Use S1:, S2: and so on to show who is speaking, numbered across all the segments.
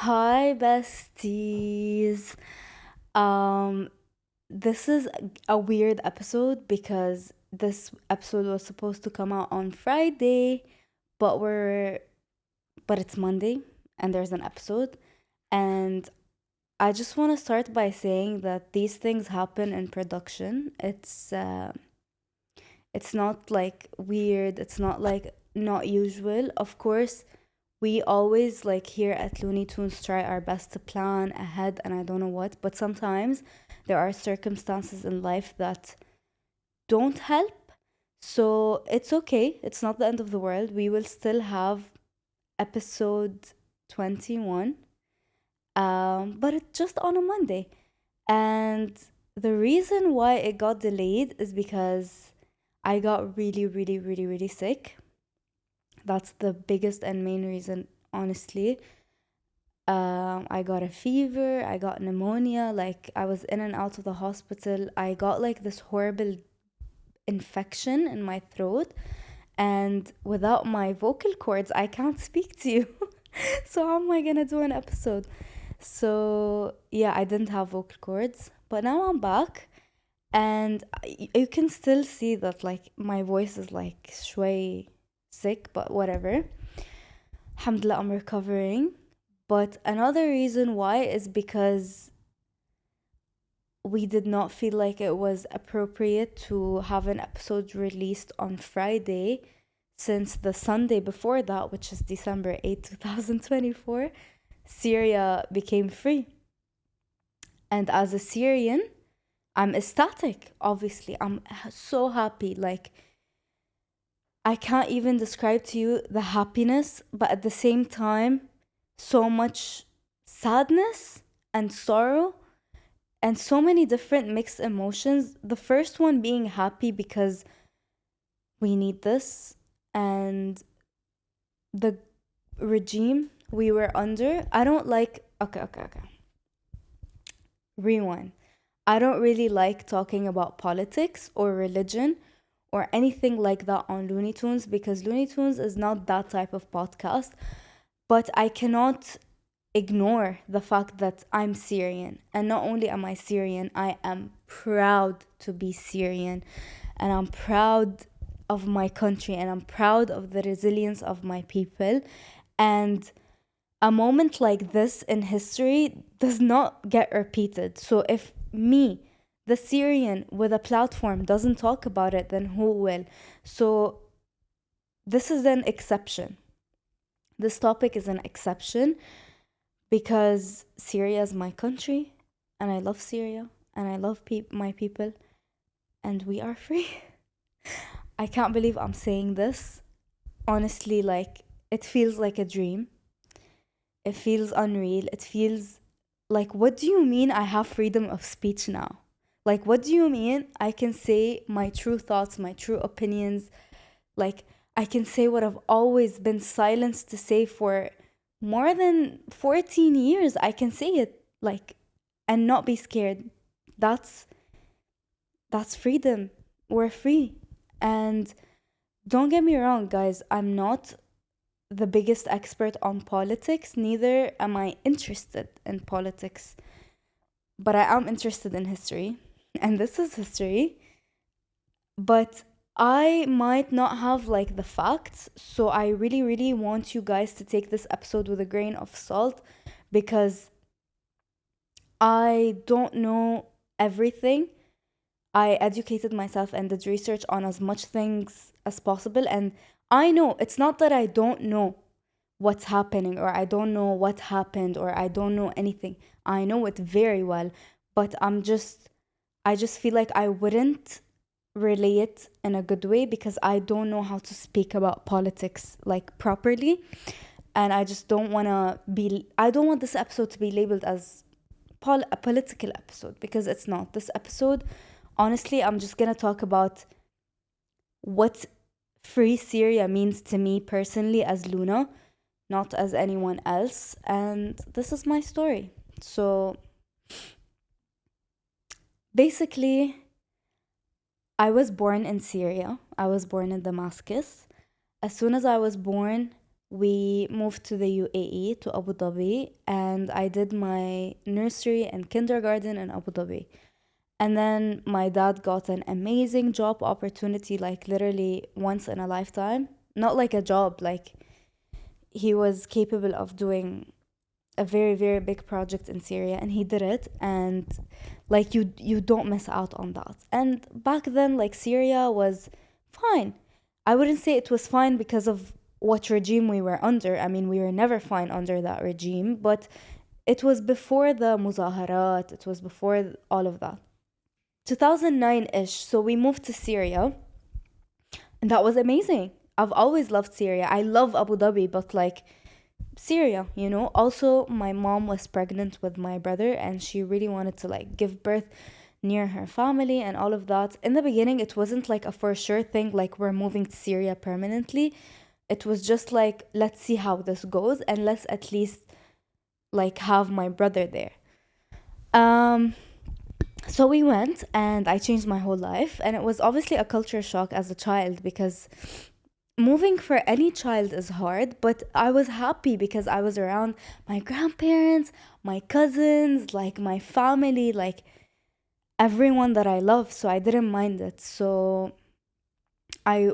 S1: Hi, besties. Um, this is a weird episode because this episode was supposed to come out on Friday, but it's Monday and there's an episode. And I just want to start by saying that these things happen in production. It's not like weird, it's not like not usual. Of course, we always like here at Looney Tunes try our best to plan ahead and I don't know what, but sometimes there are circumstances in life that don't help. So it's okay. It's not the end of the world. We will still have episode 21. But it's just on a Monday. And the reason why it got delayed is because I got really, really, really, really sick. That's the biggest and main reason, honestly. I got a fever, I got pneumonia, like I was in and out of the hospital. I got like this horrible infection in my throat, and without my vocal cords, I can't speak to you. So, how am I gonna do an episode? So, yeah, I didn't have vocal cords, but now I'm back, and you can still see that like my voice is like shway sick, but whatever. Alhamdulillah, I'm recovering. But another reason why is because we did not feel like it was appropriate to have an episode released on Friday, since the Sunday before that, which is December 8th, 2024, Syria became free. And as a Syrian, I'm ecstatic, obviously. I'm so happy. Like, I can't even describe to you the happiness, but at the same time, so much sadness and sorrow and so many different mixed emotions. The first one being happy because we need this, and the regime we were under. I don't like. Okay. Rewind. I don't really like talking about politics or religion or anything like that on Looney Tunes because Looney Tunes is not that type of podcast. But I cannot ignore the fact that I'm Syrian. And not only am I Syrian, I am proud to be Syrian. And I'm proud of my country and I'm proud of the resilience of my people. And a moment like this in history does not get repeated. So if me, the Syrian with a platform, doesn't talk about it, then who will? So this is an exception. This topic is an exception because Syria is my country and I love Syria and I love my people and we are free. I can't believe I'm saying this. Honestly, like, it feels like a dream. It feels unreal. It feels like, what do you mean I have freedom of speech now? Like, what do you mean I can say my true thoughts, my true opinions? Like, I can say what I've always been silenced to say for more than 14 years. I can say it, like, and not be scared. That's that's freedom. We're free. And don't get me wrong, guys, I'm not the biggest expert on politics, neither am I interested in politics, but I am interested in history, and this is history. But I might not have like the facts, so I really, really want you guys to take this episode with a grain of salt because I don't know everything. I educated myself and did research on as much things as possible. And I know it's not that I don't know what's happening or I don't know what happened or I don't know anything. I know it very well, but I just feel like I wouldn't relay it in a good way because I don't know how to speak about politics like properly. And I just don't want to be, I don't want this episode to be labeled as a political episode because it's not. This episode, honestly, I'm just going to talk about what free Syria means to me personally as Luna, not as anyone else. And this is my story. So basically, I was born in Syria. I was born in Damascus. As soon as I was born, we moved to the UAE, to Abu Dhabi, and I did my nursery and kindergarten in Abu Dhabi. And then my dad got an amazing job opportunity, like literally once in a lifetime. Not like a job, like he was capable of doing a very, very big project in Syria, and he did it. And like you don't miss out on that. And back then, like Syria was fine. I wouldn't say it was fine because of what regime we were under. I mean, we were never fine under that regime, but it was before the muzaharat, it was before all of that. 2009-ish, so we moved to Syria, and that was amazing. I've always loved Syria. I love Abu Dhabi, but like Syria, you know. Also, my mom was pregnant with my brother, and she really wanted to like give birth near her family and all of that. In the beginning, it wasn't like a for sure thing, like we're moving to Syria permanently. It was just like, let's see how this goes, and let's at least like have my brother there. So we went, and I changed my whole life, and it was obviously a culture shock as a child, because moving for any child is hard, but I was happy because I was around my grandparents, my cousins, like my family, like everyone that I love, so I didn't mind it. So I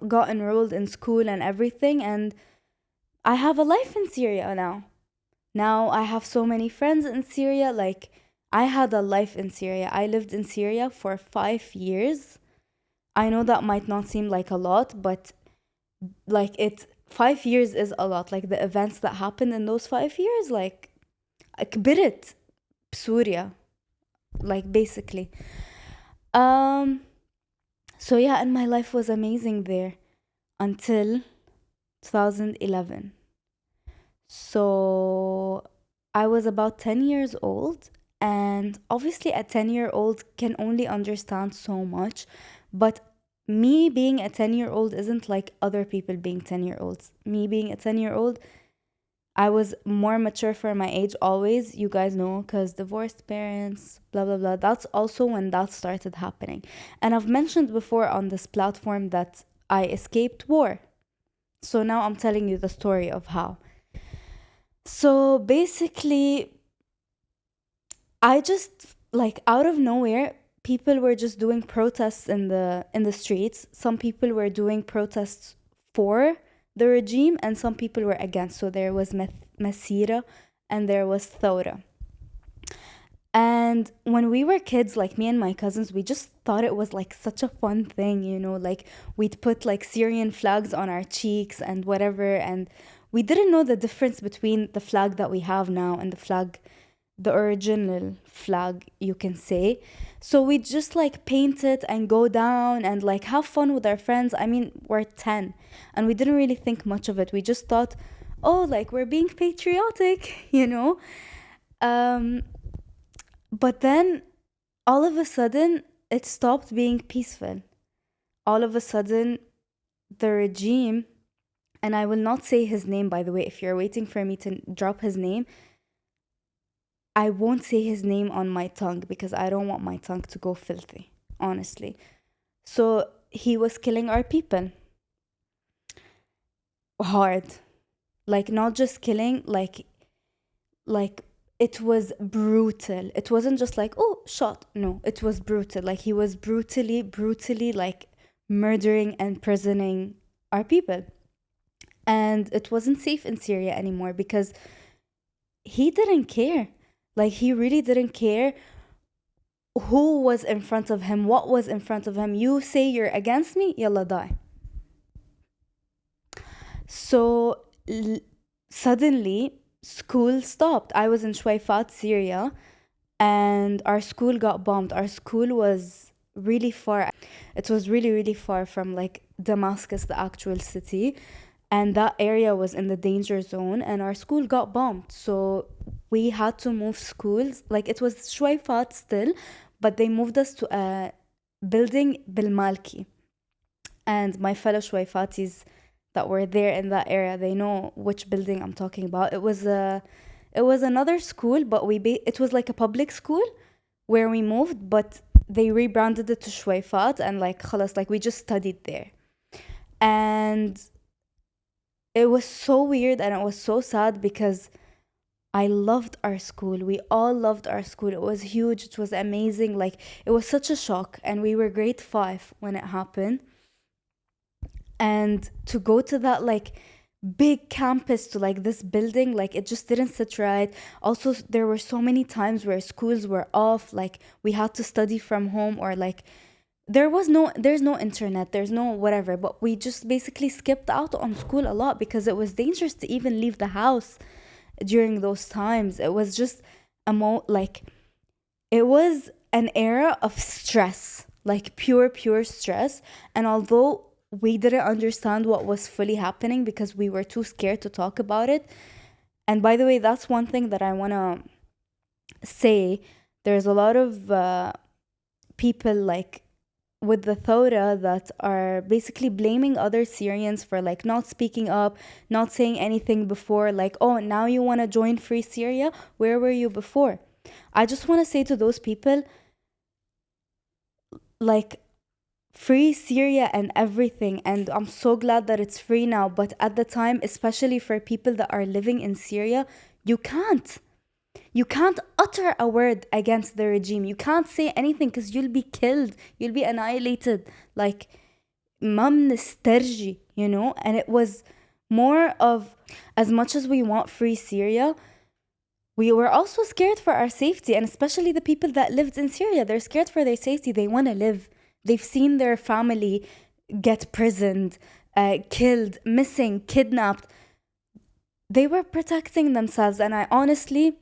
S1: got enrolled in school and everything, and I have a life in Syria now. Now I have so many friends in Syria. Like, I had a life in Syria. I lived in Syria for 5 years. I know that might not seem like a lot, but like 5 years is a lot. Like the events that happened in those 5 years, like كبرت بسوريا, like basically. So yeah, and my life was amazing there until 2011. So I was about 10 years old, and obviously a 10-year-old can only understand so much, but me being a 10-year-old isn't like other people being 10-year-olds. Me being a 10-year-old, I was more mature for my age always, you guys know, because divorced parents, blah, blah, blah. That's also when that started happening. And I've mentioned before on this platform that I escaped war. So now I'm telling you the story of how. So basically, I just, like, out of nowhere, people were just doing protests in the streets. Some people were doing protests for the regime, and some people were against. So there was Masira and there was Thawra. And when we were kids, like me and my cousins, we just thought it was like such a fun thing, you know, like we'd put like Syrian flags on our cheeks and whatever. And we didn't know the difference between the flag that we have now and the original flag, you can say. So we just like paint it and go down and like have fun with our friends. I mean, we're 10 and we didn't really think much of it. We just thought, oh, like we're being patriotic, you know? But then all of a sudden it stopped being peaceful. All of a sudden the regime, and I will not say his name, by the way, if you're waiting for me to drop his name, I won't say his name on my tongue because I don't want my tongue to go filthy, honestly. So he was killing our people. Hard. Like, not just killing, like it was brutal. It wasn't just like, oh, shot. No, it was brutal. Like, he was brutally, like, murdering and imprisoning our people. And it wasn't safe in Syria anymore because he didn't care. Like, he really didn't care who was in front of him, what was in front of him. You say you're against me, yalla die. So suddenly, school stopped. I was in Shwaifat, Syria, and our school got bombed. Our school was really far. It was really, really far from like Damascus, the actual city. And that area was in the danger zone, and our school got bombed. So we had to move schools. Like, it was Shwaifat still, but they moved us to a building Bilmalki. And my fellow Shwaifatis that were there in that area, they know which building I'm talking about. It was another school, but it was like a public school where we moved, but they rebranded it to Shwaifat, and like khalas, like we just studied there. And it was so weird and it was so sad because I loved our school. We all loved our school. It was huge. It was amazing. Like, it was such a shock. And we were grade 5 when it happened. And to go to that, like, big campus, to like this building, like, it just didn't sit right. Also, there were so many times where schools were off. Like, we had to study from home, or like, there's no internet, there's no whatever. But we just basically skipped out on school a lot because it was dangerous to even leave the house during those times. It was just like, it was an era of stress, like pure stress. And although we didn't understand what was fully happening because we were too scared to talk about it. And by the way, that's one thing that I want to say. There's a lot of people like with the Thora that are basically blaming other Syrians for like not speaking up, not saying anything before, like, oh, now you want to join Free Syria? Where were you before? I just want to say to those people, like, Free Syria and everything, and I'm so glad that it's free now, but at the time, especially for people that are living in Syria, you can't. You can't utter a word against the regime. You can't say anything because you'll be killed. You'll be annihilated. Like, mam nistarji, you know? And it was more of, as much as we want Free Syria, we were also scared for our safety. And especially the people that lived in Syria, they're scared for their safety. They want to live. They've seen their family get prisoned, killed, missing, kidnapped. They were protecting themselves. And I honestly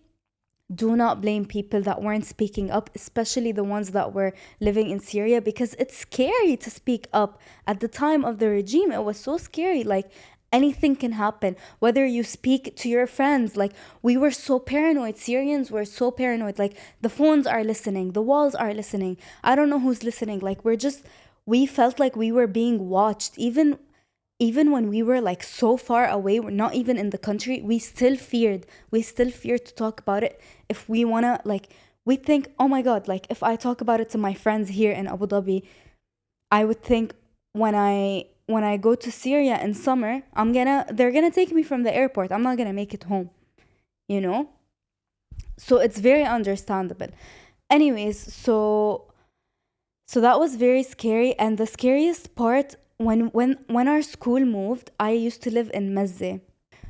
S1: do not blame people that weren't speaking up, especially the ones that were living in Syria, because it's scary to speak up. At the time of the regime, it was so scary. Like, anything can happen, whether you speak to your friends. Like, we were so paranoid. Syrians were so paranoid. Like, the phones are listening, the walls are listening. I don't know who's listening. Like, we felt like we were being watched. Even when we were like so far away, we're not even in the country, we still feared to talk about it. If we want to, like, we think, oh my God, like, if I talk about it to my friends here in Abu Dhabi, I would think when I go to Syria in summer, they're gonna take me from the airport. I'm not gonna make it home, you know? So it's very understandable. Anyways, so that was very scary. And the scariest part, when our school moved, I used to live in Mazze.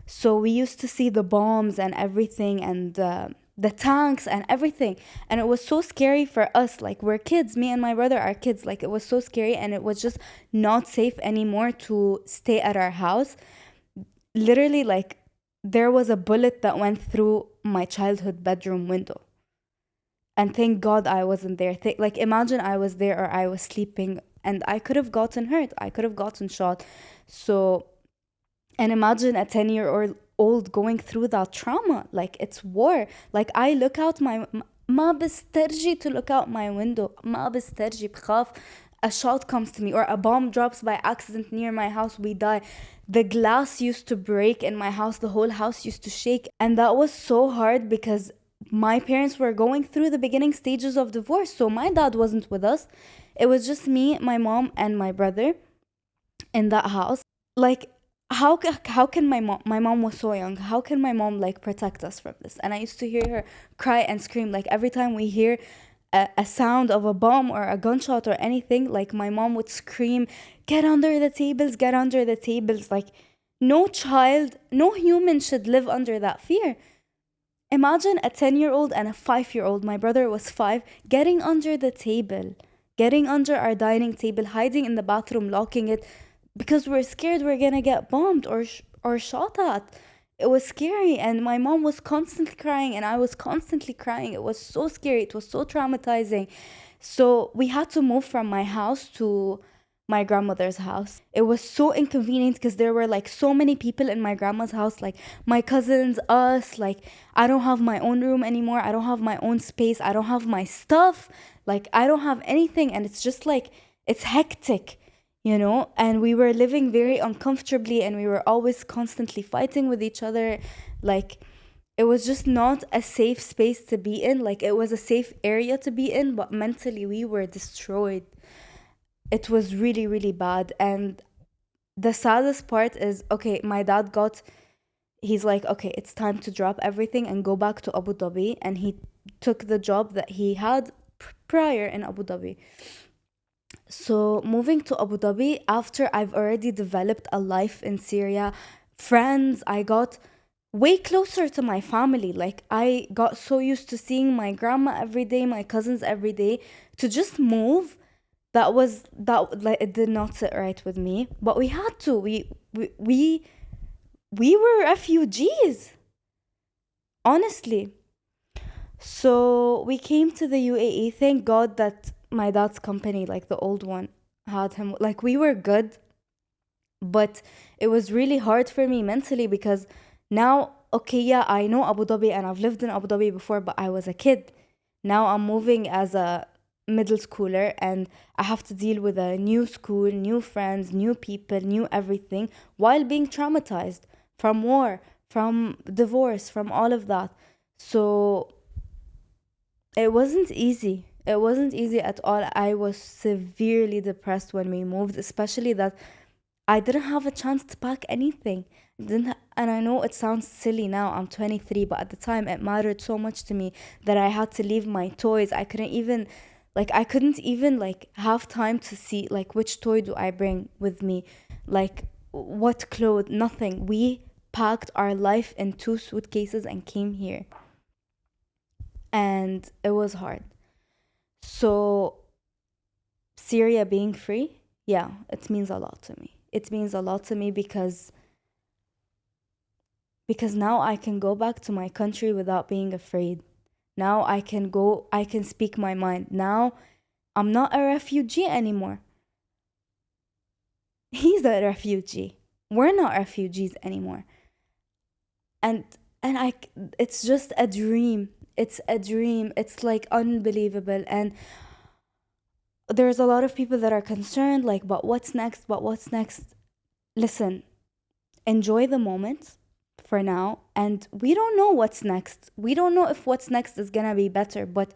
S1: So we used to see the bombs and everything, and the tanks and everything. And it was so scary for us. Like, we're kids, me and my brother are kids. Like, it was so scary, and it was just not safe anymore to stay at our house. Literally, like, there was a bullet that went through my childhood bedroom window. And thank God I wasn't there. Like, imagine I was there or I was sleeping and I could have gotten hurt. I could have gotten shot. So, and imagine a 10-year-old going through that trauma. Like, it's war. Like, I look out ما بسترجي to look out my window. ما بسترجي بخاف a shot comes to me or a bomb drops by accident near my house, we die. The glass used to break in my house. The whole house used to shake. And that was so hard because my parents were going through the beginning stages of divorce. So my dad wasn't with us. It was just me, my mom, and my brother in that house. Like, how can my mom was so young. How can my mom like protect us from this? And I used to hear her cry and scream. Like, every time we hear a sound of a bomb or a gunshot or anything, like, my mom would scream, get under the tables, get under the tables. Like, no child, no human should live under that fear. Imagine a 10-year-old and a 5-year-old, my brother was 5, getting under the table, getting under our dining table, hiding in the bathroom, locking it, because we're scared we're gonna get bombed or shot at. It was scary, and my mom was constantly crying, and I was constantly crying. It was so scary. It was so traumatizing. So we had to move from my house to my grandmother's house. It was so inconvenient because there were like so many people in my grandma's house, like my cousins, us. Like, I don't have my own room anymore. I don't have my own space. I don't have my stuff. Like, I don't have anything, and it's just like, it's hectic, you know? And we were living very uncomfortably, and we were always constantly fighting with each other. Like, it was just not a safe space to be in. Like, it was a safe area to be in, but mentally we were destroyed. It was really, really bad. And the saddest part is, okay, my dad he's like, okay, it's time to drop everything and go back to Abu Dhabi. And he took the job that he had prior in Abu Dhabi. So moving to Abu Dhabi after I've already developed a life in Syria, friends, I got way closer to my family. Like I got so used to seeing my grandma every day, my cousins every day, to just move. That like it did not sit right with me. But we had to. We were refugees, honestly. So we came to the UAE. Thank God that my dad's company, like the old one, had him. Like we were good, but it was really hard for me mentally because now, okay, yeah, I know Abu Dhabi and I've lived in Abu Dhabi before, but I was a kid. Now I'm moving as a middle schooler and I have to deal with a new school, new friends, new people, new everything while being traumatized from war, from divorce, from all of that. So it wasn't easy. It wasn't easy at all. I was severely depressed when we moved, especially that I didn't have a chance to pack anything. And I know it sounds silly now, I'm 23, but at the time it mattered so much to me that I had to leave my toys. I couldn't even have time to see like which toy do I bring with me, like what clothes, nothing. We packed our life in 2 suitcases and came here. And it was hard. So Syria being free, yeah, it means a lot to me. It means a lot to me because now I can go back to my country without being afraid. Now I can speak my mind. Now I'm not a refugee anymore. He's a refugee. We're not refugees anymore. And it's just a dream. It's a dream. It's like unbelievable. And there's a lot of people that are concerned, like, but what's next? But what's next? Listen, enjoy the moment for now. And we don't know what's next. We don't know if what's next is going to be better. But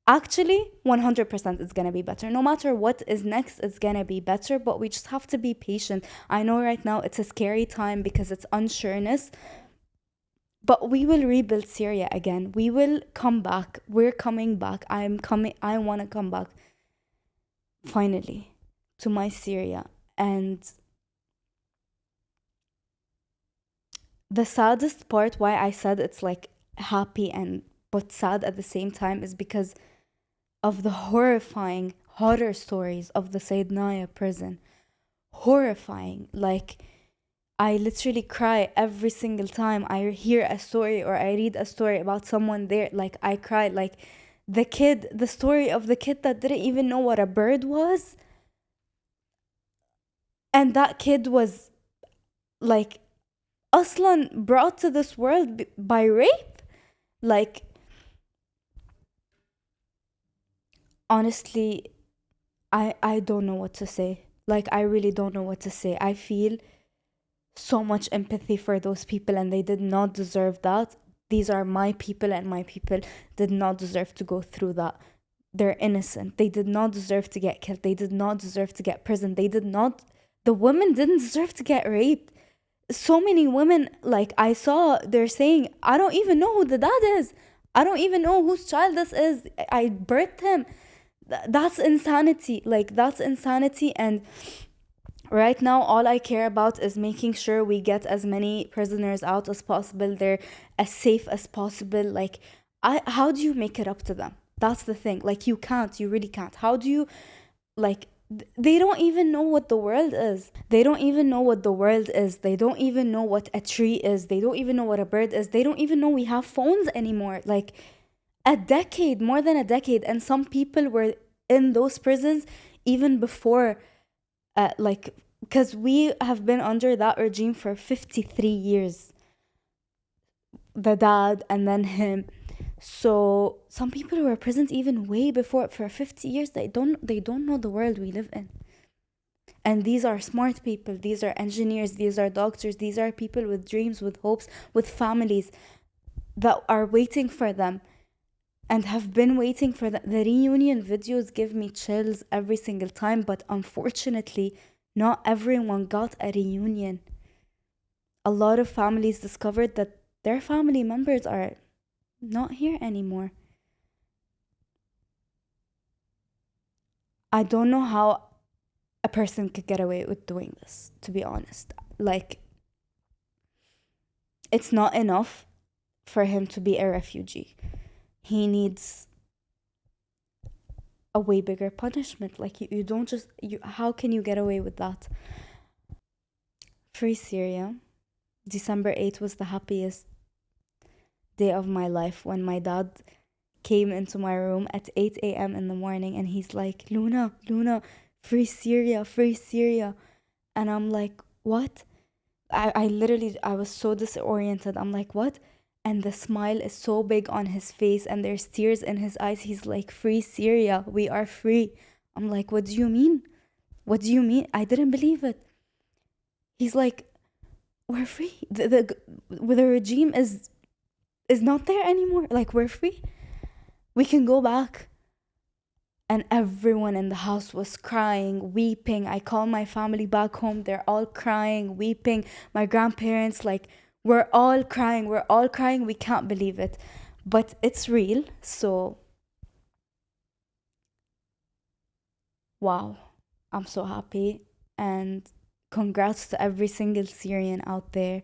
S1: actually, 100% it's going to be better. No matter what is next, it's going to be better. But we just have to be patient. I know right now it's a scary time because it's unsureness. But we will rebuild Syria again. We will come back. We're coming back. I'm coming. I want to come back finally to my Syria. And the saddest part, why I said it's like happy and but sad at the same time, is because of the horrifying horror stories of the Saydnaya prison. Horrifying. Like, I literally cry every single time I hear a story or I read a story about someone there. Like, I cry. Like, the story of the kid that didn't even know what a bird was. And that kid was, like, aslan brought to this world by rape. Like, honestly, I don't know what to say. Like, I really don't know what to say. I feel so much empathy for those people, and they did not deserve that. These are my people, and my people did not deserve to go through that. They're innocent. They did not deserve to get killed. They did not deserve to get prison. The women didn't deserve to get raped. So many women, like I saw, they're saying, I don't even know who the dad is. I don't even know whose child this is. I birthed him. That's insanity. Like, that's insanity. And right now, all I care about is making sure we get as many prisoners out as possible. They're as safe as possible. Like, how do you make it up to them? That's the thing. Like, you can't. You really can't. How do you, like, they don't even know what the world is. They don't even know what the world is. They don't even know what a tree is. They don't even know what a bird is. They don't even know we have phones anymore. Like, more than a decade. And some people were in those prisons even before, because we have been under that regime for 53 years. The dad and then him. So some people were present even way before, for 50 years. They don't know the world we live in. And these are smart people. These are engineers. These are doctors. These are people with dreams, with hopes, with families that are waiting for them and have been waiting for them. The reunion videos give me chills every single time, but unfortunately, Not everyone got a reunion. A lot of families discovered that their family members are not here anymore. I don't know how a person could get away with doing this, to be honest. Like, it's not enough for him to be a refugee. He needs a way bigger punishment. Like, you don't just, how can you get away with that? Free Syria. December 8th was the happiest day of my life when my dad came into my room at 8 a.m. in the morning and he's like, Luna, free Syria, free Syria. And I'm like, what? I literally, I was so disoriented. I'm like, what? And the smile is so big on his face and there's tears in his eyes. He's like, free Syria, we are free. I'm like, what do you mean? What do you mean? I didn't believe it. He's like, we're free. The regime is not there anymore. Like, we're free. We can go back. And everyone in the house was crying, weeping. I call my family back home. They're all crying, weeping. My grandparents, like, we're all crying. We can't believe it. But it's real. So, wow. I'm so happy. And congrats to every single Syrian out there.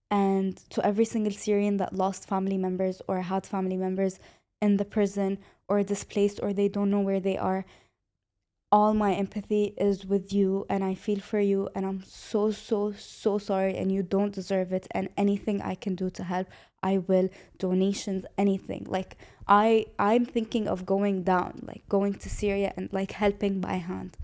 S1: And to every single Syrian that lost family members or had family members in the prison or displaced or they don't know where they are. All my empathy is with you and I feel for you and I'm so sorry and you don't deserve it, and anything I can do to help, I will. Donations, anything. Like, I'm thinking of going down, like going to Syria and like helping by hand.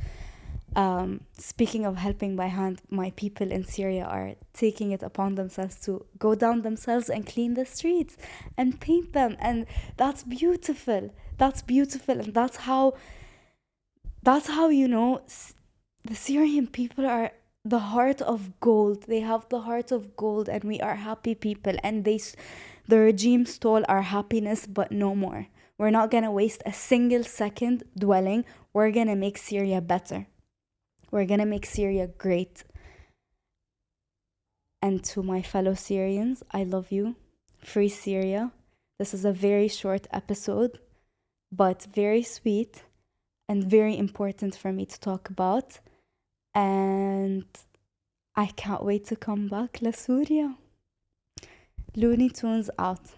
S1: Speaking of helping by hand, my people in Syria are taking it upon themselves to go down themselves and clean the streets and paint them, and that's beautiful. And that's how the Syrian people are the heart of gold. They have the heart of gold, and we are happy people. And the regime stole our happiness, but no more. We're not gonna waste a single second dwelling. We're gonna make Syria better. We're gonna make Syria great. And to my fellow Syrians, I love you. Free Syria. This is a very short episode, but very sweet and very important for me to talk about. And I can't wait to come back. La Syria. Luni Tunes out.